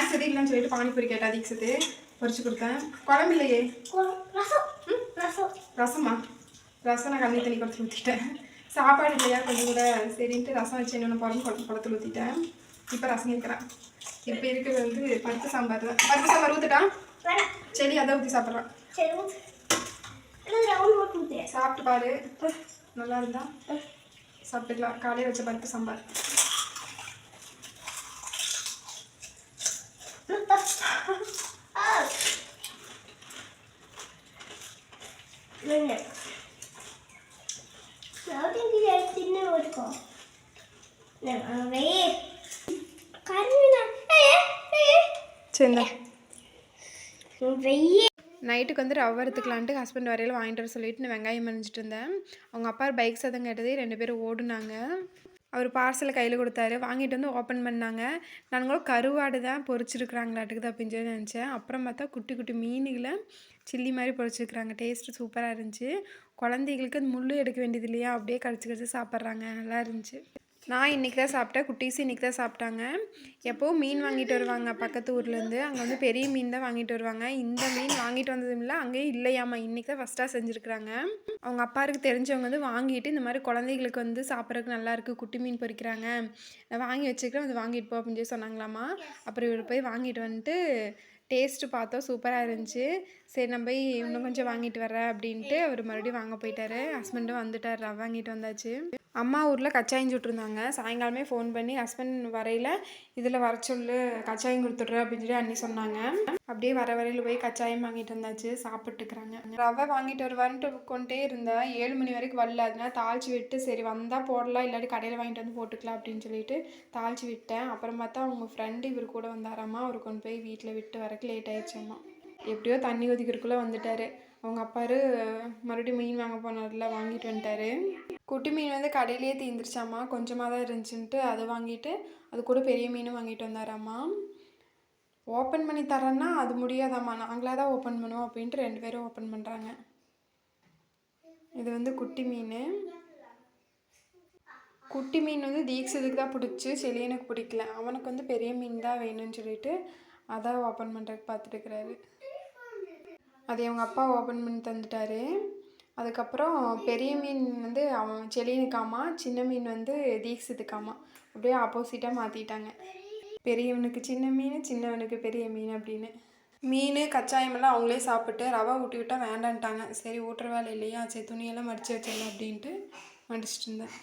Snacks எதுவும் இல்லைன்னு சொல்லிட்டு பானிபூரி கேட்டா தீக்ஷத்து பொரிச்சு கொடுத்தேன். குழம்பு இல்லையே, ரசமா? ரசம் நான் கண்ணி தண்ணி குறைச்சி ஊற்றிட்டேன். சாப்பாடு இல்லையா கொஞ்சம் கூட சரின்ட்டு ரசம் வச்சு என்னென்ன குழம்பு ஊற்றிட்டேன். இப்போ ரசம் கேட்குறேன். இப்போ இருக்கிறது வந்து பருப்பு சாம்பார் தான். பருப்பு சாம்பார் ஊற்றுட்டான் சரி, அதை ஊற்றி சாப்பிட்றான். சாப்பிட்டு பாரு, நல்லா இருந்தா சாப்பிட்டுக்கலாம். காலையில் வச்ச பருப்பு சாம்பார். நைட்டுக்கு வந்து ரவை வறுத்துக்கலான்ட்டு ஹஸ்பண்ட் வரையில் வாங்கிட்டு வர சொல்லிட்டு நான் வெங்காயம் மறைஞ்சிட்டு இருந்தேன். அவங்க அப்பா பைக் சத்தம் கேட்டது 2 பேரும் ஓடுனாங்க. அவர் பார்சலை கையில் கொடுத்தாரு, வாங்கிட்டு வந்து ஓப்பன் பண்ணாங்க. நாங்களும் கருவாடு தான் பொரிச்சிருக்கிறாங்களாட்டுக்குது அப்படின்னு சொல்லி நினச்சேன். அப்புறம் பார்த்தா குட்டி குட்டி மீனுகளை சில்லி மாதிரி பொரிச்சிருக்கிறாங்க. டேஸ்ட்டு சூப்பராக இருந்துச்சு. குழந்தைகளுக்கு அது முள் எடுக்க வேண்டியது இல்லையா, அப்படியே கடிச்சு கடிச்சு சாப்பிட்றாங்க. நல்லா இருந்துச்சு. நான் இன்றைக்கி தான் சாப்பிட்டேன், குட்டீஸு இன்றைக்கி தான் சாப்பிட்டாங்க. எப்போவும் மீன் வாங்கிட்டு வருவாங்க பக்கத்து ஊர்லேருந்து. அங்கே வந்து பெரிய மீன் தான் வாங்கிட்டு வருவாங்க. இந்த மீன் வாங்கிட்டு வந்ததும் இல்லை, அங்கேயும் இல்லையாம்மா. இன்றைக்கி தான் ஃபஸ்ட்டாக செஞ்சுருக்குறாங்க. அவங்க அப்பாருக்கு தெரிஞ்சவங்க வந்து வாங்கிட்டு இந்த மாதிரி குழந்தைகளுக்கு வந்து சாப்பிட்றதுக்கு நல்லாயிருக்கு, குட்டி மீன் பொரிக்கிறாங்க, நான் வாங்கி வச்சுக்கிறேன், அது வாங்கிட்டு போ அப்படின்னு சொல்லி சொன்னாங்களாம்மா. அப்புறம் இவர் போய் வாங்கிட்டு வந்துட்டு டேஸ்ட்டு பார்த்தோம், சூப்பராக இருந்துச்சு. சரி நான் போய் இன்னும் கொஞ்சம் வாங்கிட்டு வரேன் அப்படின்ட்டு அவர் மறுபடியும் வாங்க போயிட்டார். ஹஸ்பண்டும் வந்துட்டார், ரவை வாங்கிட்டு வந்தாச்சு. அம்மா ஊரில் கச்சாயம் சுட்டுருந்தாங்க. சாயங்காலமே ஃபோன் பண்ணி ஹஸ்பண்ட் வரையில் இதில் வர சொல்லு, கச்சாயம் கொடுத்துட்றேன் அப்படின்னு சொல்லி அண்ணி சொன்னாங்க. அப்படியே வரையில் போய் கச்சாயம் வாங்கிட்டு வந்தாச்சு, சாப்பிட்டுக்கிறாங்க. ரவை வாங்கிட்டு வருவான்ட்டு கொண்டே இருந்தேன். 7 மணி வரைக்கும் வரல. அதனால தாளிச்சு விட்டு சரி வந்தால் போடலாம், இல்லாட்டி கடையில் வாங்கிட்டு வந்து போட்டுக்கலாம் அப்படின்னு சொல்லிட்டு தாளிச்சு விட்டேன். அப்புறம் பார்த்தா அவங்க ஃப்ரெண்டு இவர் கூட வந்தாராம்மா. அவர் கொண்டு போய் வீட்டில் விட்டு வரக்கு லேட் ஆகிடுச்சம்மா. எப்படியோ தண்ணி ஒதுக்கிறதுக்குள்ளே வந்துட்டார். அவங்க அப்பாரு மறுபடியும் மீன் வாங்க போனார்ல, வாங்கிட்டு வந்துட்டார். குட்டி மீன் வந்து கடையிலேயே தீந்துருச்சாம்மா, கொஞ்சமாக தான் இருந்துச்சுன்ட்டு அதை வாங்கிட்டு அது கூட பெரிய மீனும் வாங்கிட்டு வந்தாராம்மா. ஓப்பன் பண்ணி தரேன்னா அது முடியாதாம்மா, நாங்களாக தான் ஓப்பன் பண்ணுவோம் அப்படின்ட்டு 2 பேரும் ஓப்பன் பண்ணுறாங்க. இது வந்து குட்டி மீன். குட்டி மீன் வந்து தீக்ஷத்துக்கு தான் பிடிச்சி, செலியனுக்கு பிடிக்கல. அவனுக்கு வந்து பெரிய மீன் தான் வேணும்னு சொல்லிட்டு அதான் ஓப்பன் பண்ணுறதுக்கு பார்த்துட்டுருக்கிறாரு. அதை அவங்க அப்பா ஓப்பன் பண்ணி தந்துட்டார். அதுக்கப்புறம் பெரிய மீன் வந்து அவன் செலியனுக்காமா, சின்ன மீன் வந்து தீக்ஷத்துக்காமா. அப்படியே ஆப்போசிட்டாக மாற்றிட்டாங்க. பெரியவனுக்கு சின்ன மீன், சின்னவனுக்கு பெரிய மீன் அப்படின்னு. மீன் கச்சாயமெல்லாம் அவங்களே சாப்பிட்டு ரவை ஊட்டி விட்டால் வேண்டான்ட்டாங்க. சரி ஊட்டுற வேலை இல்லையா, சரி துணியெல்லாம் மடித்து வச்சிடலாம் அப்படின்ட்டு மடிச்சிட்டு இருந்தேன்.